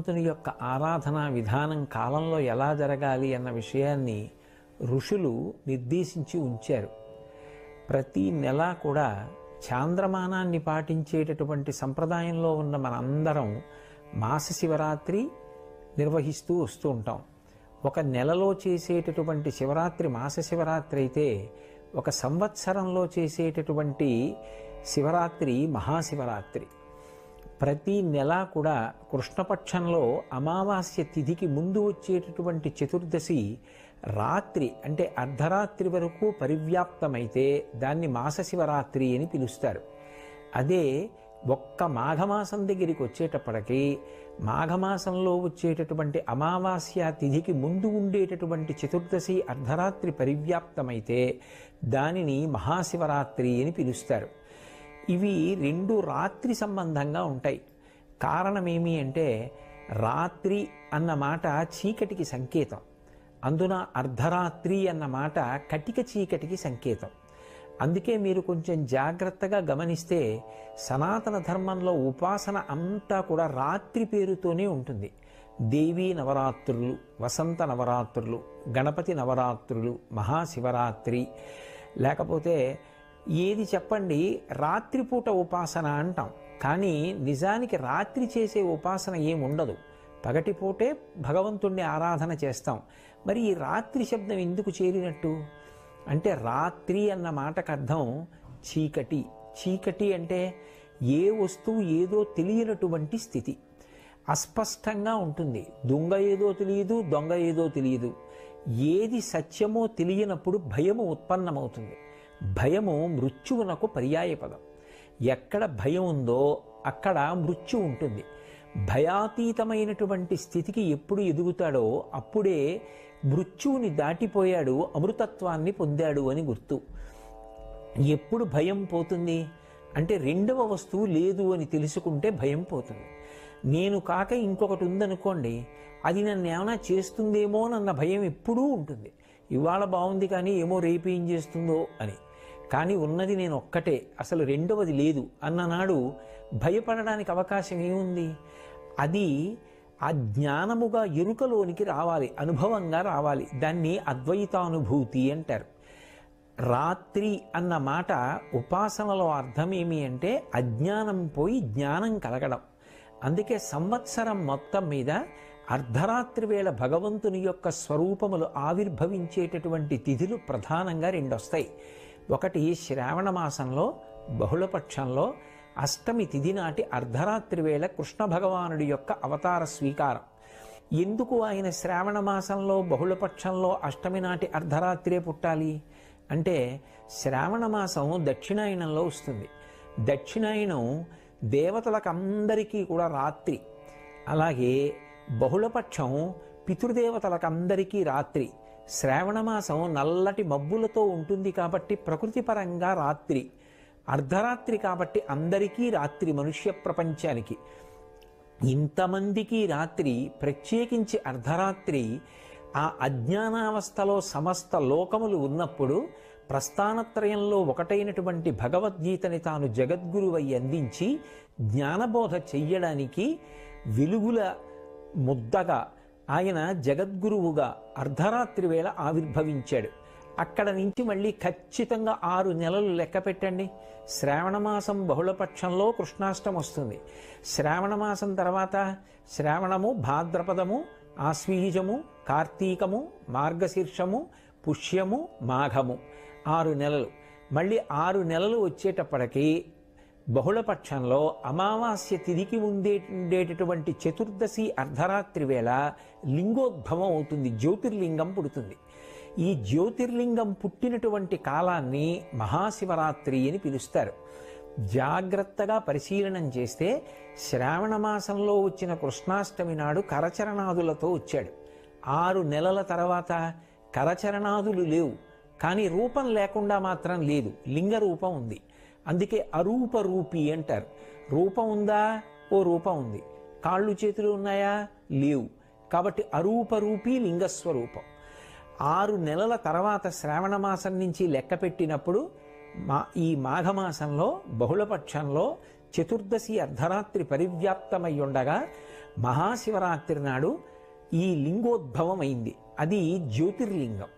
భగవంతుని యొక్క ఆరాధనా విధానం కాలంలో ఎలా జరగాలి అన్న విషయాన్ని ఋషులు నిర్దేశించి ఉంచారు. ప్రతి నెల కూడా చాంద్రమానాన్ని పాటించేటటువంటి సంప్రదాయంలో ఉన్న మనందరం మాస శివరాత్రి నిర్వహిస్తూ వస్తూ ఉంటాం. ఒక నెలలో చేసేటటువంటి శివరాత్రి మాస శివరాత్రి అయితే, ఒక సంవత్సరంలో చేసేటటువంటి శివరాత్రి మహాశివరాత్రి. ప్రతి నెల కూడా కృష్ణపక్షంలో అమావాస్య తిథికి ముందు వచ్చేటటువంటి చతుర్దశి రాత్రి అంటే అర్ధరాత్రి వరకు పరివ్యాప్తమైతే దాన్ని మాస శివరాత్రి అని పిలుస్తారు. అదే ఒక్క మాఘమాసం దగ్గరికి వచ్చేటప్పటికి మాఘమాసంలో వచ్చేటటువంటి అమావాస్య తిథికి ముందు ఉండేటటువంటి చతుర్దశి అర్ధరాత్రి పరివ్యాప్తమైతే దానిని మహాశివరాత్రి అని పిలుస్తారు. ఇవి రెండు రాత్రి సంబంధంగా ఉంటాయి. కారణమేమి అంటే, రాత్రి అన్న మాట చీకటికి సంకేతం, అందున అర్ధరాత్రి అన్న మాట కటిక చీకటికి సంకేతం. అందుకే మీరు కొంచెం జాగ్రత్తగా గమనిస్తే సనాతన ధర్మంలో ఉపాసన అంతా కూడా రాత్రి పేరుతోనే ఉంటుంది. దేవీ నవరాత్రులు, వసంత నవరాత్రులు, గణపతి నవరాత్రులు, మహాశివరాత్రి, లేకపోతే ఏది చెప్పండి రాత్రిపూట ఉపాసన అంటాం. కానీ నిజానికి రాత్రి చేసే ఉపాసన ఏముండదు, పగటిపూటే భగవంతుణ్ణి ఆరాధన చేస్తాం. మరి ఈ రాత్రి శబ్దం ఎందుకు చేరినట్టు అంటే, రాత్రి అన్న మాటకు అర్థం చీకటి. చీకటి అంటే ఏ వస్తువు ఏదో తెలియనటువంటి స్థితి, అస్పష్టంగా ఉంటుంది. దొంగ ఏదో తెలియదు, దొంగ ఏదో తెలియదు. ఏది సత్యమో తెలియనప్పుడు భయము ఉత్పన్నమవుతుంది. భయము మృత్యువునకు పర్యాయపదం. ఎక్కడ భయం ఉందో అక్కడ మృత్యు ఉంటుంది. భయాతీతమైనటువంటి స్థితికి ఎప్పుడు ఎదుగుతాడో అప్పుడే మృత్యువుని దాటిపోయాడు, అమృతత్వాన్ని పొందాడు అని గుర్తు. ఎప్పుడు భయం పోతుంది అంటే, రెండవ వస్తువు లేదు అని తెలుసుకుంటే భయం పోతుంది. నేను కాక ఇంకొకటి ఉందనుకోండి, అది నన్ను ఏమైనా చేస్తుందేమోనన్న భయం ఎప్పుడూ ఉంటుంది. ఇవాళ బాగుంది కానీ ఏమో రేపు ఏం చేస్తుందో అని. కానీ ఉన్నది నేను ఒక్కటే, అసలు రెండవది లేదు అన్ననాడు భయపడడానికి అవకాశం ఏముంది? అది ఆ జ్ఞానముగా ఎరుకలోనికి రావాలి, అనుభవంగా రావాలి. దాన్ని అద్వైతానుభూతి అంటారు. రాత్రి అన్న మాట ఉపాసనలో అర్థం ఏమి అంటే, అజ్ఞానం పోయి జ్ఞానం కలగడం. అందుకే సంవత్సరం మొత్తం మీద అర్ధరాత్రి వేళ భగవంతుని యొక్క స్వరూపములు ఆవిర్భవించేటటువంటి తిథులు ప్రధానంగా రెండు వస్తాయి. ఒకటి శ్రావణ మాసంలో బహుళపక్షంలో అష్టమి తిథి నాటి అర్ధరాత్రి వేళ కృష్ణ భగవానుడి యొక్క అవతార స్వీకారం. ఎందుకు ఆయన శ్రావణ మాసంలో బహుళపక్షంలో అష్టమి నాటి అర్ధరాత్రే పుట్టాలి అంటే, శ్రావణ మాసం దక్షిణాయనంలో వస్తుంది. దక్షిణాయనం దేవతలకందరికీ కూడా రాత్రి. అలాగే బహుళపక్షం పితృదేవతలకందరికీ రాత్రి. శ్రావణమాసం నల్లటి మబ్బులతో ఉంటుంది కాబట్టి ప్రకృతిపరంగా రాత్రి. అర్ధరాత్రి కాబట్టి అందరికీ రాత్రి, మనుష్య ప్రపంచానికి. ఇంతమందికి రాత్రి, ప్రత్యేకించి అర్ధరాత్రి. ఆ అజ్ఞానావస్థలో సమస్త లోకములు ఉన్నప్పుడు ప్రస్థానత్రయంలో ఒకటైనటువంటి భగవద్గీతని తాను జగద్గురువై అందించి జ్ఞానబోధ చెయ్యడానికి వెలుగుల ముద్దగా ఆయన జగద్గురువుగా అర్ధరాత్రి వేళ ఆవిర్భవించాడు. అక్కడ నుంచి మళ్ళీ ఖచ్చితంగా 6 నెలలు లెక్క పెట్టండి. శ్రావణమాసం బహుళపక్షంలో కృష్ణాష్టమి వస్తుంది. శ్రావణమాసం తర్వాత శ్రావణము, భాద్రపదము, ఆశ్వీజము, కార్తీకము, మార్గశీర్షము, పుష్యము, మాఘము, 6 నెలలు. మళ్ళీ 6 నెలలు వచ్చేటప్పటికీ బహుళపక్షంలో అమావాస్య తిథికి ఉండేటటువంటి చతుర్దశి అర్ధరాత్రి వేళ లింగోద్భవం అవుతుంది, జ్యోతిర్లింగం పుడుతుంది. ఈ జ్యోతిర్లింగం పుట్టినటువంటి కాలాన్ని మహాశివరాత్రి అని పిలుస్తారు. జాగ్రత్తగా పరిశీలనం చేస్తే శ్రావణ మాసంలో వచ్చిన కృష్ణాష్టమి నాడు కరచరణాదులతో వచ్చాడు. 6 నెలల తర్వాత కరచరణాదులు లేవు, కానీ రూపం లేకుండా మాత్రం లేదు, లింగ రూపం ఉంది. అందుకే అరూపరూపి అంటారు. రూపం ఉందా? ఓ రూపం ఉంది. కాళ్ళు చేతులు ఉన్నాయా? లేవు. కాబట్టి అరూపరూపి లింగస్వరూపం. 6 నెలల తర్వాత శ్రావణ మాసం నుంచి లెక్క పెట్టినప్పుడు ఈ మాఘమాసంలో బహుళపక్షంలో చతుర్దశి అర్ధరాత్రి పరివ్యాప్తమై ఉండగా మహాశివరాత్రి నాడు ఈ లింగోద్భవం అయింది. అది జ్యోతిర్లింగం.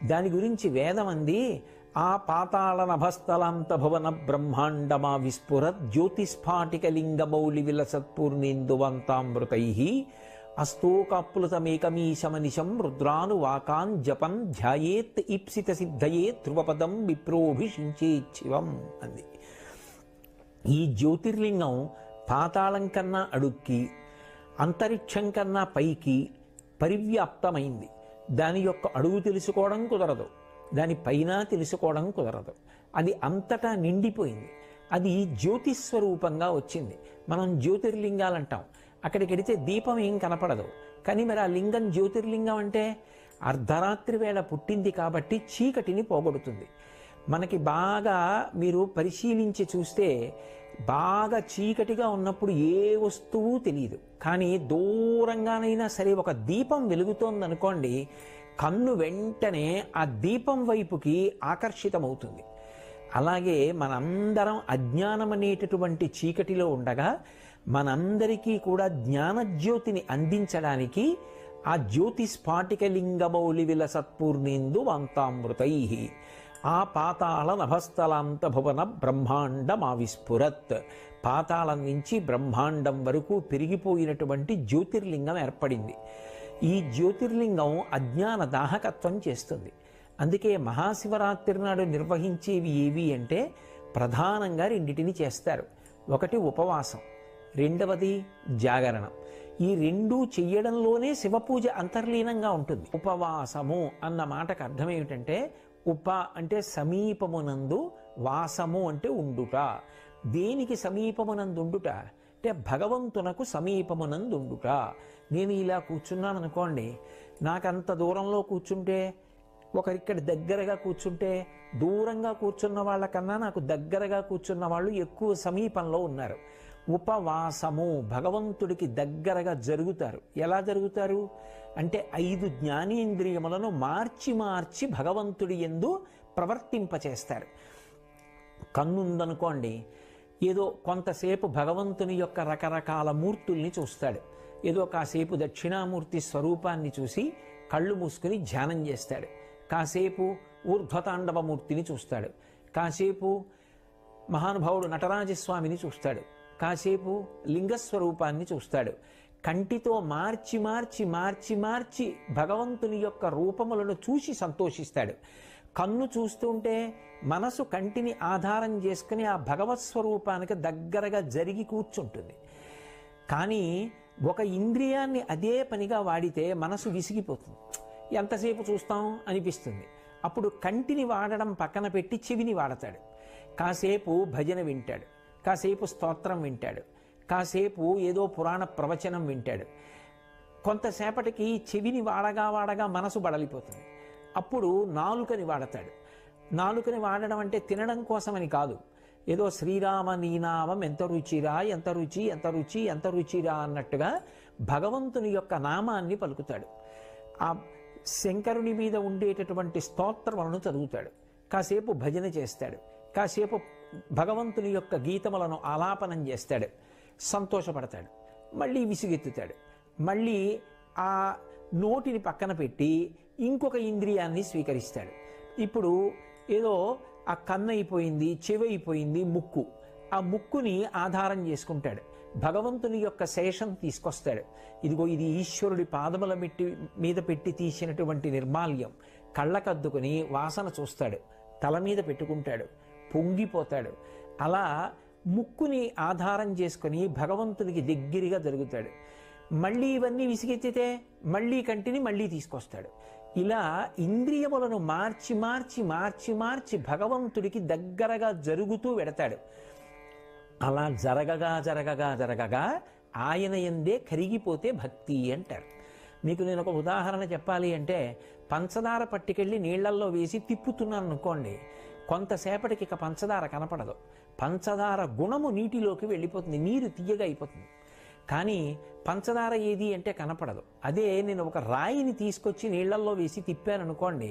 దాని గురించి వేదం అంది, ఆ పాతాళ నభస్థలాంత భువన బ్రహ్మాండమా విస్ఫురత్ జ్యోతిస్ఫాటిక లింగమౌళి విలసత్పూర్ణేందువంతామృతై అస్తోకాప్లుతమేకమీశమనిశం రుద్రాను వాకాన్ జపన్ ధ్యాయేత్ ఈప్సిత సిద్ధయే ధ్రువపదం విప్రోభిషించేచ్చివం అంది. ఈ జ్యోతిర్లింగం పాతాళం కన్నా అడుక్కి, అంతరిక్షం కన్నా పైకి పరివ్యాప్తమైంది. దాని యొక్క అడుగు తెలుసుకోవడం కుదరదు, దాని పైన తెలుసుకోవడం కుదరదు. అది అంతటా నిండిపోయింది. అది జ్యోతిస్వరూపంగా వచ్చింది. మనం జ్యోతిర్లింగాలు అంటాం. అక్కడికి వెడితే దీపం ఏం కనపడదు. కానీ మరి ఆ లింగం జ్యోతిర్లింగం అంటే అర్ధరాత్రి వేళ పుట్టింది కాబట్టి చీకటిని పోగొడుతుంది. మనకి బాగా మీరు పరిశీలించి చూస్తే బాగా చీకటిగా ఉన్నప్పుడు ఏ వస్తువు తెలియదు. కానీ దూరంగానైనా సరే ఒక దీపం వెలుగుతోందనుకోండి, కన్ను వెంటనే ఆ దీపం వైపుకి ఆకర్షితమవుతుంది. అలాగే మనందరం అజ్ఞానం అనేటటువంటి చీకటిలో ఉండగా మనందరికీ కూడా జ్ఞానజ్యోతిని అందించడానికి ఆ జ్యోతి స్ఫాటికలింగమౌళి విలసత్పూర్ణేందు వంతామృతై ఆ పాతాళ నభస్థలాంత భువన బ్రహ్మాండమావిస్ఫురత్. పాతాళం నుంచి బ్రహ్మాండం వరకు పెరిగిపోయినటువంటి జ్యోతిర్లింగం ఏర్పడింది. ఈ జ్యోతిర్లింగం అజ్ఞాన దాహకత్వం చేస్తుంది. అందుకే మహాశివరాత్రి నాడు నిర్వహించేవి ఏవి అంటే ప్రధానంగా రెండిటిని చేస్తారు. ఒకటి ఉపవాసం, రెండవది జాగరణం. ఈ రెండూ చెయ్యడంలోనే శివపూజ అంతర్లీనంగా ఉంటుంది. ఉపవాసము అన్న మాటకు అర్థం ఏమిటంటే, ఉప అంటే సమీపమునందు, వాసము అంటే ఉండుట. దేనికి సమీపమునందు ఉండుట అంటే భగవంతునకు సమీపమునందు ఉండుట. నేను ఇలా కూర్చున్నాను అనుకోండి, నాకంత దూరంలో కూర్చుంటే, ఒకరిక్కడ దగ్గరగా కూర్చుంటే, దూరంగా కూర్చున్న వాళ్ళకన్నా నాకు దగ్గరగా కూర్చున్న వాళ్ళు ఎక్కువ సమీపంలో ఉన్నారు. ఉపవాసము, భగవంతుడికి దగ్గరగా జరుగుతారు. ఎలా జరుగుతారు అంటే 5 జ్ఞానేంద్రియములను మార్చి మార్చి భగవంతుడి యందు ప్రవర్తింపచేస్తారు. కన్నుందనుకోండి, ఏదో కొంతసేపు భగవంతుని యొక్క రకరకాల మూర్తుల్ని చూస్తాడు. ఏదో కాసేపు దక్షిణామూర్తి స్వరూపాన్ని చూసి కళ్ళు మూసుకుని ధ్యానం చేస్తాడు. కాసేపు ఊర్ధ్వతాండవమూర్తిని చూస్తాడు. కాసేపు మహానుభావుడు నటరాజస్వామిని చూస్తాడు. కాసేపు లింగస్వరూపాన్ని చూస్తాడు. కంటితో మార్చి మార్చి మార్చి మార్చి భగవంతుని యొక్క రూపములను చూసి సంతోషిస్తాడు. కన్ను చూస్తుంటే మనసు కంటిని ఆధారం చేసుకుని ఆ భగవత్ స్వరూపానికి దగ్గరగా జరిగి కూర్చుంటుంది. కానీ ఒక ఇంద్రియాన్ని అదే పనిగా వాడితే మనసు విసిగిపోతుంది. ఎంతసేపు చూస్తాం అనిపిస్తుంది. అప్పుడు కంటిని వాడడం పక్కన పెట్టి చెవిని వాడతాడు. కాసేపు భజన వింటాడు, కాసేపు స్తోత్రం వింటాడు, కాసేపు ఏదో పురాణ ప్రవచనం వింటాడు. కొంతసేపటికి చెవిని వాడగా వాడగా మనసు బడలిపోతుంది. అప్పుడు నాలుకని వాడతాడు. నాలుకని వాడడం అంటే తినడం కోసమని కాదు. ఏదో శ్రీరామ నీనామం ఎంత రుచిరా, ఎంత రుచి, ఎంత రుచి, ఎంత రుచిరా అన్నట్టుగా భగవంతుని యొక్క నామాన్ని పలుకుతాడు. ఆ శంకరుని మీద ఉండేటటువంటి స్తోత్రములను చదువుతాడు. కాసేపు భజన చేస్తాడు. కాసేపు భగవంతుని యొక్క గీతములను ఆలాపనం చేస్తాడు. సంతోషపడతాడు. మళ్ళీ విసుగెత్తుతాడు. మళ్ళీ ఆ నోటిని పక్కన పెట్టి ఇంకొక ఇంద్రియాన్ని స్వీకరిస్తాడు. ఇప్పుడు ఏదో ఆ కన్ను అయిపోయింది, చెవి అయిపోయింది, ముక్కు. ఆ ముక్కుని ఆధారం చేసుకుంటాడు. భగవంతుని యొక్క శేషం తీసుకొస్తాడు. ఇదిగో ఇది ఈశ్వరుడి పాదముల మీద పెట్టి తీసినటువంటి నిర్మాల్యం. కళ్ళకద్దుకుని వాసన చూస్తాడు. తల మీద పెట్టుకుంటాడు. పొంగిపోతాడు. అలా ముక్కుని ఆధారం చేసుకుని భగవంతునికి దగ్గరగా జరుగుతాడు. మళ్ళీ ఇవన్నీ విసిగెత్తితే మళ్ళీ కంటిని మళ్ళీ తీసుకొస్తాడు. ఇలా ఇంద్రియములను మార్చి మార్చి మార్చి మార్చి భగవంతుడికి దగ్గరగా జరుగుతూ వెడతాడు. అలా జరగగా జరగగా జరగగా ఆయన యందే కరిగిపోతే భక్తి అంటారు. మీకు నేను ఒక ఉదాహరణ చెప్పాలి అంటే, పంచదార పట్టుకెళ్ళి నీళ్లల్లో వేసి తిప్పుతున్నాను అనుకోండి, కొంతసేపటికి ఇక పంచదార కనపడదు. పంచదార గుణము నీటిలోకి వెళ్ళిపోతుంది, నీరు తీయగా అయిపోతుంది. కానీ పంచదార ఏది అంటే కనపడదు. అదే నేను ఒక రాయిని తీసుకొచ్చి నీళ్లల్లో వేసి తిప్పాను అనుకోండి,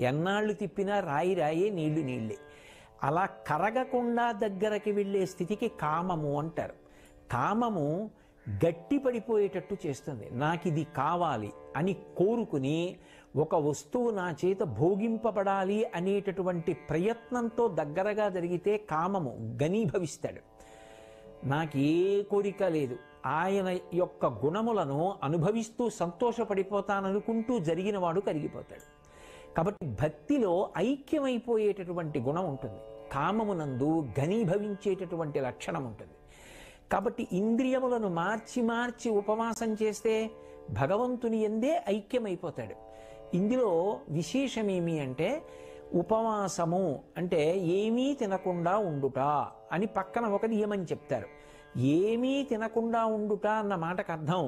ఎన్నాళ్ళు తిప్పినా రాయి రాయే, నీళ్లు నీళ్ళే. అలా కరగకుండా దగ్గరకి వెళ్ళే స్థితికి కామము అంటారు. కామము గట్టి పడిపోయేటట్టు చేస్తుంది. నాకు ఇది కావాలి అని కోరుకుని ఒక వస్తువు నా చేత భోగింపబడాలి అనేటటువంటి ప్రయత్నంతో దగ్గరగా జరిగితే కామము ఘనీభవిస్తాడు. నాకు ఏ కోరిక లేదు, ఆయన యొక్క గుణములను అనుభవిస్తూ సంతోషపడిపోతాననుకుంటూ జరిగిన వాడు కరిగిపోతాడు. కాబట్టి భక్తిలో ఐక్యమైపోయేటటువంటి గుణం ఉంటుంది, కామమునందు ఘనీభవించేటటువంటి లక్షణం ఉంటుంది. కాబట్టి ఇంద్రియములను మార్చి మార్చి ఉపవాసం చేస్తే భగవంతుని యందే ఐక్యమైపోతాడు. ఇందులో విశేషమేమి అంటే, ఉపవాసము అంటే ఏమీ తినకుండా ఉండుట అని పక్కన ఒక నియమం చెప్తారు. ఏమీ తినకుండా ఉండుట అన్న మాటకు అర్థం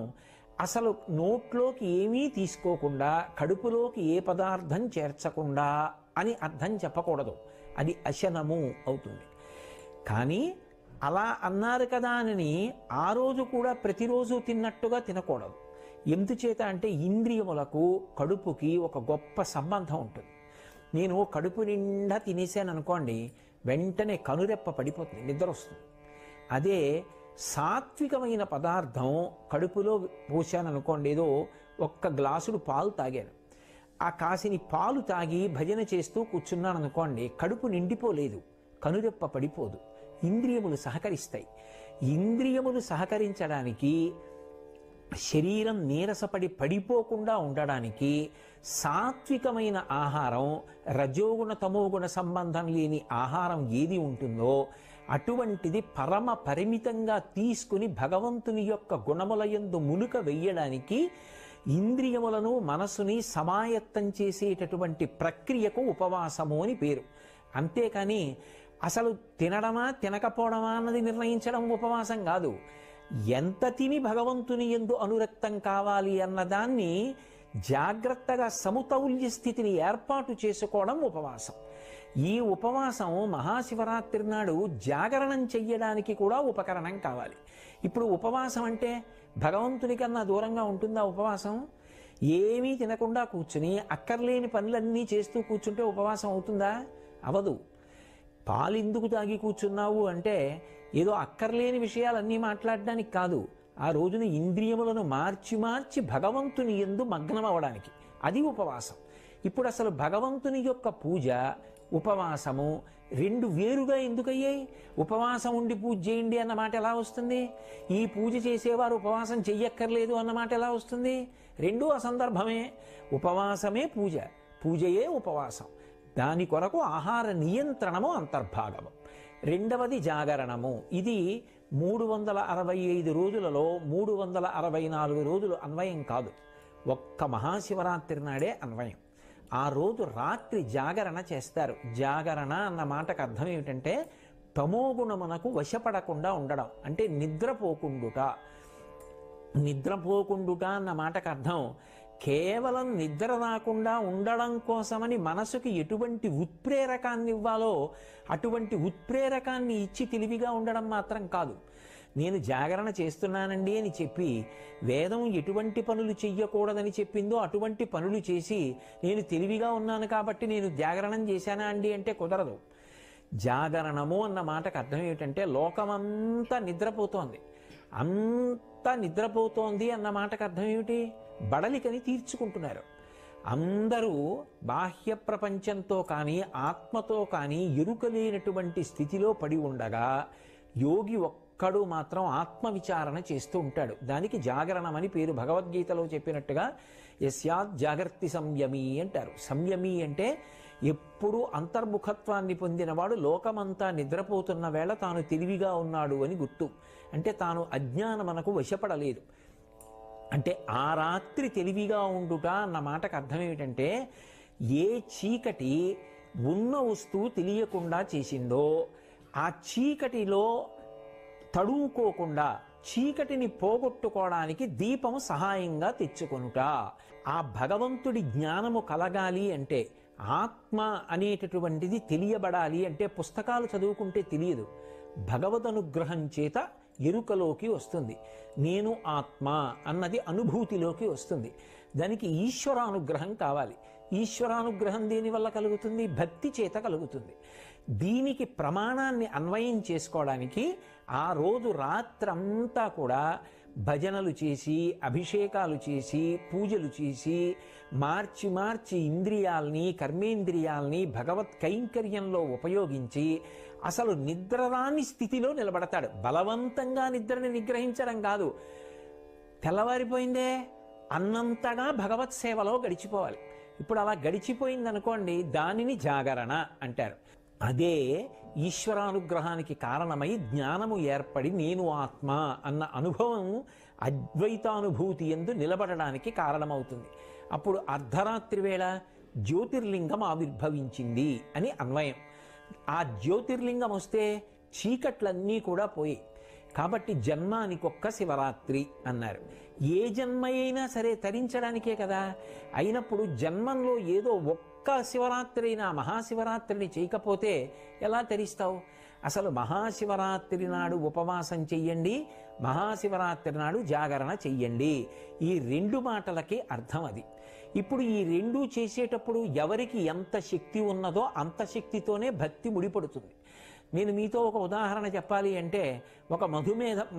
అసలు నోట్లోకి ఏమీ తీసుకోకుండా, కడుపులోకి ఏ పదార్థం చేర్చకుండా అని అర్థం చెప్పకూడదు, అది అశనము అవుతుంది. కానీ అలా అన్నారు కదా అని ఆ రోజు కూడా ప్రతిరోజు తిన్నట్టుగా తినకూడదు. ఎందుచేత అంటే ఇంద్రియములకు కడుపుకి ఒక గొప్ప సంబంధం ఉంటుంది. నేను కడుపు నిండా తినేసాను అనుకోండి, వెంటనే కనురెప్ప పడిపోతుంది, నిద్ర వస్తుంది. అదే సాత్వికమైన పదార్థం కడుపులో పోసాను అనుకోండి, ఏదో ఒక్క గ్లాసుడు పాలు తాగాను, ఆ కాసిని పాలు తాగి భజన చేస్తూ కూర్చున్నాను అనుకోండి, కడుపు నిండిపోలేదు, కనురెప్ప పడిపోదు, ఇంద్రియములు సహకరిస్తాయి. ఇంద్రియములు సహకరించడానికి, శరీరం నీరసపడి పడిపోకుండా ఉండడానికి సాత్వికమైన ఆహారం, రజోగుణ తమోగుణ సంబంధం లేని ఆహారం ఏది ఉంటుందో అటువంటిది పరమ పరిమితంగా తీసుకుని భగవంతుని యొక్క గుణములయందు మునుక వెయ్యడానికి ఇంద్రియములను మనసుని సమాయత్తం చేసేటటువంటి ప్రక్రియకు ఉపవాసము అని పేరు. అంతేకాని అసలు తినడమా తినకపోవడమా అన్నది నిర్ణయించడం ఉపవాసం కాదు. ఎంత తిని భగవంతుని యందు అనురక్తం కావాలి అన్నదాన్ని జాగ్రత్తగా సమతౌల్య స్థితిని ఏర్పాటు చేసుకోవడం ఉపవాసం. ఈ ఉపవాసం మహాశివరాత్రి నాడు జాగరణం చెయ్యడానికి కూడా ఉపకరణం కావాలి. ఇప్పుడు ఉపవాసం అంటే భగవంతుని కన్నా దూరంగా ఉంటుందా ఉపవాసం? ఏమీ తినకుండా కూర్చుని అక్కర్లేని పనులన్నీ చేస్తూ కూర్చుంటే ఉపవాసం అవుతుందా? అవదు. పాలెందుకు తాగి కూర్చున్నావు అంటే ఏదో అక్కర్లేని విషయాలన్నీ మాట్లాడడానికి కాదు, ఆ రోజున ఇంద్రియములను మార్చి మార్చి భగవంతుని యందు మగ్నం అవ్వడానికి, అది ఉపవాసం. ఇప్పుడు అసలు భగవంతుని యొక్క పూజ, ఉపవాసము రెండు వేరుగా ఎందుకయ్యాయి? ఉపవాసం ఉండి పూజ చేయండి అన్న మాట ఎలా వస్తుంది? ఈ పూజ చేసేవారు ఉపవాసం చెయ్యక్కర్లేదు అన్న మాట ఎలా వస్తుంది? రెండూ అసందర్భమే. ఉపవాసమే పూజ, పూజయే ఉపవాసం. దాని కొరకు ఆహార నియంత్రణము అంతర్భాగము. రెండవది జాగరణము. ఇది 365 రోజులలో 364 రోజులు అన్వయం కాదు, ఒక్క మహాశివరాత్రి నాడే అన్వయం. ఆ రోజు రాత్రి జాగరణ చేస్తారు. జాగరణ అన్న మాటకు అర్థం ఏమిటంటే తమోగుణమునకు వశపడకుండా ఉండడం, అంటే నిద్రపోకుండుట. నిద్రపోకుండుట అన్న మాటకు అర్థం కేవలం నిద్ర రాకుండా ఉండడం కోసమని మనసుకి ఎటువంటి ఉత్ప్రేరకాన్ని ఇవ్వాలో అటువంటి ఉత్ప్రేరకాన్ని ఇచ్చి తెలివిగా ఉండడం మాత్రం కాదు. నేను జాగరణ చేస్తున్నానండి అని చెప్పి వేదం ఎటువంటి పనులు చెయ్యకూడదని చెప్పిందో అటువంటి పనులు చేసి నేను తెలివిగా ఉన్నాను కాబట్టి నేను జాగరణం చేశానా అండి అంటే కుదరదు. జాగరణము అన్న మాటకు అర్థం ఏమిటంటే లోకమంతా నిద్రపోతోంది, అంతా నిద్రపోతోంది అన్న మాటకు అర్థం ఏమిటి? బడలికని తీర్చుకుంటున్నారు. అందరూ బాహ్య ప్రపంచంతో కానీ ఆత్మతో కానీ ఎరుకలేనటువంటి స్థితిలో పడి ఉండగా యోగి ఒక్కడు మాత్రం ఆత్మవిచారణ చేస్తూ ఉంటాడు. దానికి జాగరణం అని పేరు. భగవద్గీతలో చెప్పినట్టుగా యస్యాత్ జాగర్తి సంయమీ అంటారు. సంయమీ అంటే ఎప్పుడూ అంతర్ముఖత్వాన్ని పొందినవాడు లోకమంతా నిద్రపోతున్న వేళ తాను తెలివిగా ఉన్నాడు అని గుర్తు. అంటే తాను అజ్ఞానమునకు వశపడలేదు. అంటే ఆ రాత్రి తెలివిగా ఉండుట అన్న మాటకు అర్థం ఏమిటంటే ఏ చీకటి ఉన్న వస్తువు తెలియకుండా చేసిందో ఆ చీకటిలో తడువుకోకుండా చీకటిని పోగొట్టుకోవడానికి దీపము సహాయంగా తెచ్చుకొనుట. ఆ భగవంతుడి జ్ఞానము కలగాలి అంటే, ఆత్మ అనేటటువంటిది తెలియబడాలి అంటే పుస్తకాలు చదువుకుంటే తెలియదు, భగవద్ అనుగ్రహం చేత ఎరుకలోకి వస్తుంది. నేను ఆత్మ అన్నది అనుభూతిలోకి వస్తుంది. దానికి ఈశ్వరానుగ్రహం కావాలి. ఈశ్వరానుగ్రహం దేనివల్ల కలుగుతుంది? భక్తి చేత కలుగుతుంది. దీనికి ప్రమాణాన్ని అన్వయం చేసుకోవడానికి ఆ రోజు రాత్రంతా కూడా భజనలు చేసి, అభిషేకాలు చేసి, పూజలు చేసి, మార్చి మార్చి ఇంద్రియాల్ని, కర్మేంద్రియాల్ని భగవత్ కైంకర్యంలో ఉపయోగించి అసలు నిద్రరాని స్థితిలో నిలబడతాడు. బలవంతంగా నిద్రని నిగ్రహించడం కాదు. తెల్లవారిపోయిందే అన్నంతగా భగవత్ సేవలో గడిచిపోవాలి. ఇప్పుడు అలా గడిచిపోయిందనుకోండి, దానిని జాగరణ అంటారు. అదే ఈశ్వరానుగ్రహానికి కారణమై జ్ఞానము ఏర్పడి నేను ఆత్మ అన్న అనుభవం అద్వైతానుభూతి యందు నిలబడడానికి కారణమవుతుంది. అప్పుడు అర్ధరాత్రి వేళ జ్యోతిర్లింగం ఆవిర్భవించింది అని అన్వయం. ఆ జ్యోతిర్లింగం వస్తే చీకట్లన్నీ కూడా పోయి, కాబట్టి జన్మానికొక్క శివరాత్రి అన్నారు. ఏ జన్మ అయినా సరే తరించడానికే కదా. అయినప్పుడు జన్మంలో ఏదో ఒక్క శివరాత్రి అయినా మహాశివరాత్రిని చేయకపోతే ఎలా తరిస్తావు? అసలు మహాశివరాత్రి నాడు ఉపవాసం చెయ్యండి, మహాశివరాత్రి నాడు జాగరణ చెయ్యండి. ఈ రెండు మాటలకి అర్థం అది. ఇప్పుడు ఈ రెండూ చేసేటప్పుడు ఎవరికి ఎంత శక్తి ఉన్నదో అంత శక్తితోనే భక్తి ముడిపడుతుంది. నేను మీతో ఒక ఉదాహరణ చెప్పాలి అంటే, ఒక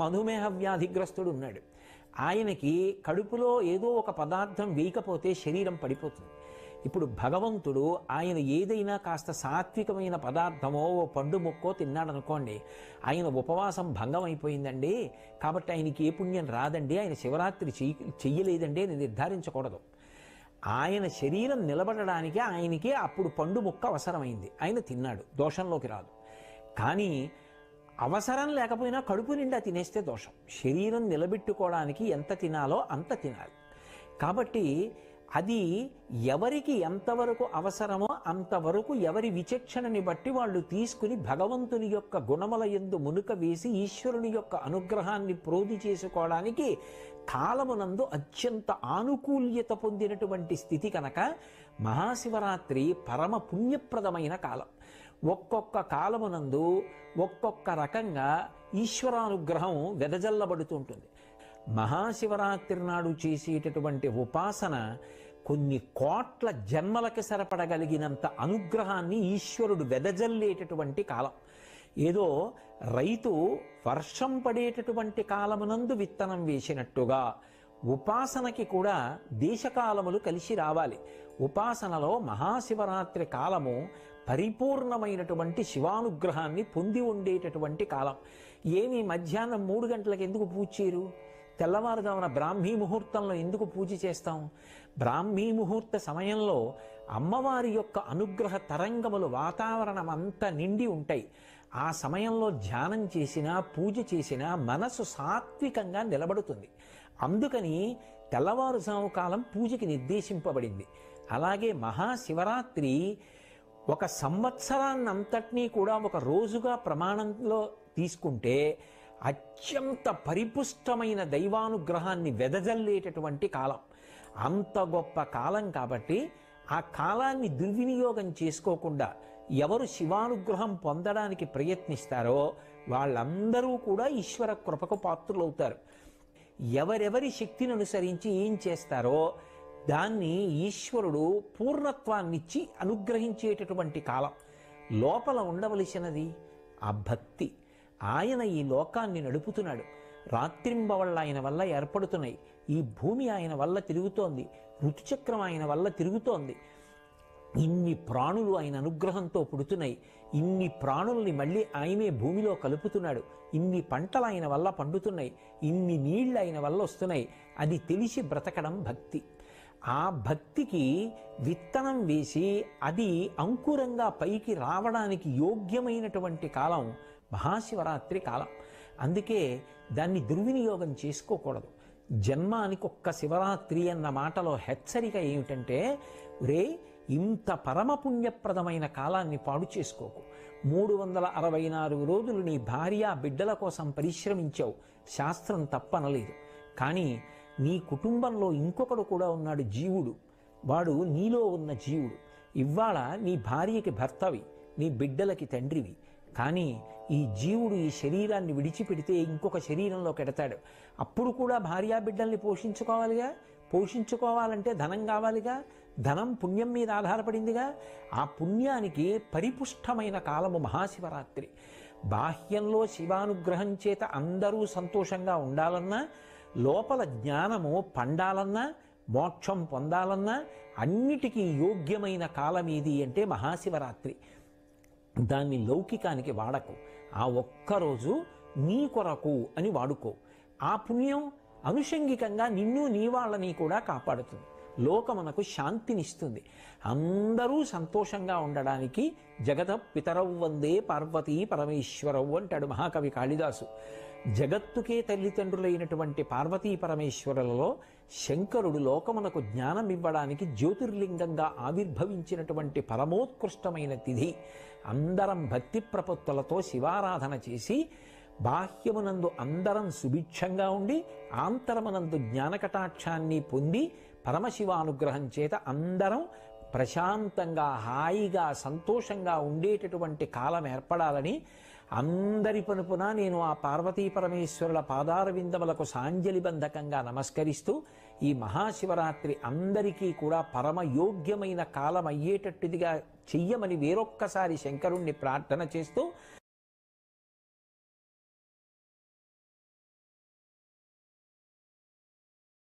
మధుమేహ వ్యాధిగ్రస్తుడు ఉన్నాడు. ఆయనకి కడుపులో ఏదో ఒక పదార్థం వేయకపోతే శరీరం పడిపోతుంది. ఇప్పుడు భగవంతుడు ఆయన ఏదైనా కాస్త సాత్వికమైన పదార్థమో ఓ పండు మొక్కో తిన్నాడనుకోండి, ఆయన ఉపవాసం భంగం అయిపోయిందండి, కాబట్టి ఆయనకి ఏ పుణ్యం రాదండి, ఆయన శివరాత్రి చెయ్యలేదండి అని నిర్ధారించకూడదు. ఆయన శరీరం నిలబడడానికి ఆయనకే అప్పుడు పండు ముక్క అవసరమైంది, ఆయన తిన్నాడు, దోషంలోకి రాదు. కానీ అవసరం లేకపోయినా కడుపు నిండా తినేస్తే దోషం. శరీరం నిలబెట్టుకోవడానికి ఎంత తినాలో అంత తినాలి. కాబట్టి అది ఎవరికి ఎంతవరకు అవసరమో అంతవరకు ఎవరి విచక్షణని బట్టి వాళ్ళు తీసుకుని భగవంతుని యొక్క గుణముల యందు మునుక వేసి ఈశ్వరుని యొక్క అనుగ్రహాన్ని ప్రోధి చేసుకోవడానికి కాలమునందు అత్యంత ఆనుకూల్యత పొందినటువంటి స్థితి కనుక మహాశివరాత్రి పరమ పుణ్యప్రదమైన కాలం. ఒక్కొక్క కాలమునందు ఒక్కొక్క రకంగా ఈశ్వరానుగ్రహం వెదజల్లబడుతుంటుంది. మహాశివరాత్రి నాడు చేసేటటువంటి ఉపాసన కొన్ని కోట్ల జన్మలకి సరిపడగలిగినంత అనుగ్రహాన్ని ఈశ్వరుడు వెదజల్లేటటువంటి కాలం. ఏదో రైతు వర్షం పడేటటువంటి కాలమునందు విత్తనం వేసినట్టుగా ఉపాసనకి కూడా దేశకాలములు కలిసి రావాలి. ఉపాసనలో మహాశివరాత్రి కాలము పరిపూర్ణమైనటువంటి శివానుగ్రహాన్ని పొంది ఉండేటటువంటి కాలం. ఏమి మధ్యాహ్నం 3 గంటలకు ఎందుకు పూజ చేయరు? తెల్లవారుజామున బ్రాహ్మీ ముహూర్తంలో ఎందుకు పూజ చేస్తాం? బ్రాహ్మీ ముహూర్త సమయంలో అమ్మవారి యొక్క అనుగ్రహ తరంగములు వాతావరణం అంతా నిండి ఉంటాయి. ఆ సమయంలో ధ్యానం చేసినా పూజ చేసినా మనసు సాత్వికంగా నిలబడుతుంది. అందుకని తెల్లవారుజాము కాలం పూజకి నిర్దేశింపబడింది. అలాగే మహాశివరాత్రి ఒక సంవత్సరాన్నంతటినీ కూడా ఒక రోజుగా ప్రమాణంలో తీసుకుంటే అత్యంత పరిపుష్టమైన దైవానుగ్రహాన్ని వెదజల్లేటటువంటి కాలం. అంత గొప్ప కాలం కాబట్టి ఆ కాలాన్ని దుర్వినియోగం చేసుకోకుండా ఎవరు శివానుగ్రహం పొందడానికి ప్రయత్నిస్తారో వాళ్ళందరూ కూడా ఈశ్వర కృపకు పాత్రులవుతారు. ఎవరెవరి శక్తిని అనుసరించి ఏం చేస్తారో దాన్ని ఈశ్వరుడు పూర్ణత్వాన్నిచ్చి అనుగ్రహించేటటువంటి కాలం. లోపల ఉండవలసినది ఆ భక్తి. ఆయన ఈ లోకాన్ని నడుపుతున్నాడు. రాత్రింబవళ్ళ ఆయన వల్ల ఏర్పడుతున్నాయి. ఈ భూమి ఆయన వల్ల తిరుగుతోంది. ఋతుచక్రం ఆయన వల్ల తిరుగుతోంది. ఇన్ని ప్రాణులు ఆయన అనుగ్రహంతో పుడుతున్నాయి. ఇన్ని ప్రాణుల్ని మళ్ళీ ఆయనే భూమిలో కలుపుతున్నాడు. ఇన్ని పంటలు ఆయన వల్ల పండుతున్నాయి. ఇన్ని నీళ్లు ఆయన వల్ల వస్తున్నాయి. అది తెలిసి బ్రతకడం భక్తి. ఆ భక్తికి విత్తనం వేసి అది అంకురంగా పైకి రావడానికి యోగ్యమైనటువంటి కాలం మహాశివరాత్రి కాలం. అందుకే దాన్ని దుర్వినియోగం చేసుకోకూడదు. జన్మానికి ఒక్క శివరాత్రి అన్న మాటలో హెచ్చరిక ఏమిటంటే, రే ఇంత పరమపుణ్యప్రదమైన కాలాన్ని పాడు చేసుకోకు. 364 రోజులు నీ భార్య బిడ్డల కోసం పరిశ్రమించావు, శాస్త్రం తప్పనలేదు. కానీ నీ కుటుంబంలో ఇంకొకడు కూడా ఉన్నాడు, జీవుడు. వాడు నీలో ఉన్న జీవుడు. ఇవాళ నీ భార్యకి భర్తవి, నీ బిడ్డలకి తండ్రివి. కానీ ఈ జీవుడు ఈ శరీరాన్ని విడిచిపెడితే ఇంకొక శరీరంలో కెడతాడు. అప్పుడు కూడా భార్యా బిడ్డల్ని పోషించుకోవాలిగా. పోషించుకోవాలంటే ధనం కావాలిగా. ధనం పుణ్యం మీద ఆధారపడిందిగా. ఆ పుణ్యానికి పరిపుష్టమైన కాలము మహాశివరాత్రి. బాహ్యంలో శివానుగ్రహం చేత అందరూ సంతోషంగా ఉండాలన్నా, లోపల జ్ఞానము పండాలన్నా మోక్షం పొందాలన్నా అన్నిటికీ యోగ్యమైన కాలం ఏది అంటే మహాశివరాత్రి. దాన్ని లౌకికానికి వాడకు. ఆ ఒక్కరోజు నీ కొరకు అని వాడుకో. ఆ పుణ్యం అనుషంగికంగా నిన్ను నీ వాళ్ళని కూడా కాపాడుతుంది, లోకమునకు శాంతినిస్తుంది. అందరూ సంతోషంగా ఉండడానికి జగత పితరవు వందే పార్వతీ పరమేశ్వరవు అంటాడు మహాకవి కాళిదాసు. జగత్తుకే తల్లిదండ్రులైనటువంటి పార్వతీ పరమేశ్వరులలో శంకరుడు లోకమునకు జ్ఞానం ఇవ్వడానికి జ్యోతిర్లింగంగా ఆవిర్భవించినటువంటి పరమోత్కృష్టమైన తిథి. అందరం భక్తి ప్రపత్తులతో శివారాధన చేసి బాహ్యమునందు అందరం సుభిక్షంగా ఉండి ఆంతరమునందు జ్ఞానకటాక్షాన్ని పొంది పరమశివానుగ్రహం చేత అందరం ప్రశాంతంగా హాయిగా సంతోషంగా ఉండేటటువంటి కాలం ఏర్పడాలని అందరి పనుపున నేను ఆ పార్వతీ పరమేశ్వరుల పాదార విందములకు సాంజలిబంధకంగా నమస్కరిస్తూ ఈ మహాశివరాత్రి అందరికీ కూడా పరమయోగ్యమైన కాలం అయ్యేటట్టుదిగా చెయ్యమని వేరొక్కసారి శంకరుణ్ణి ప్రార్థన చేస్తూ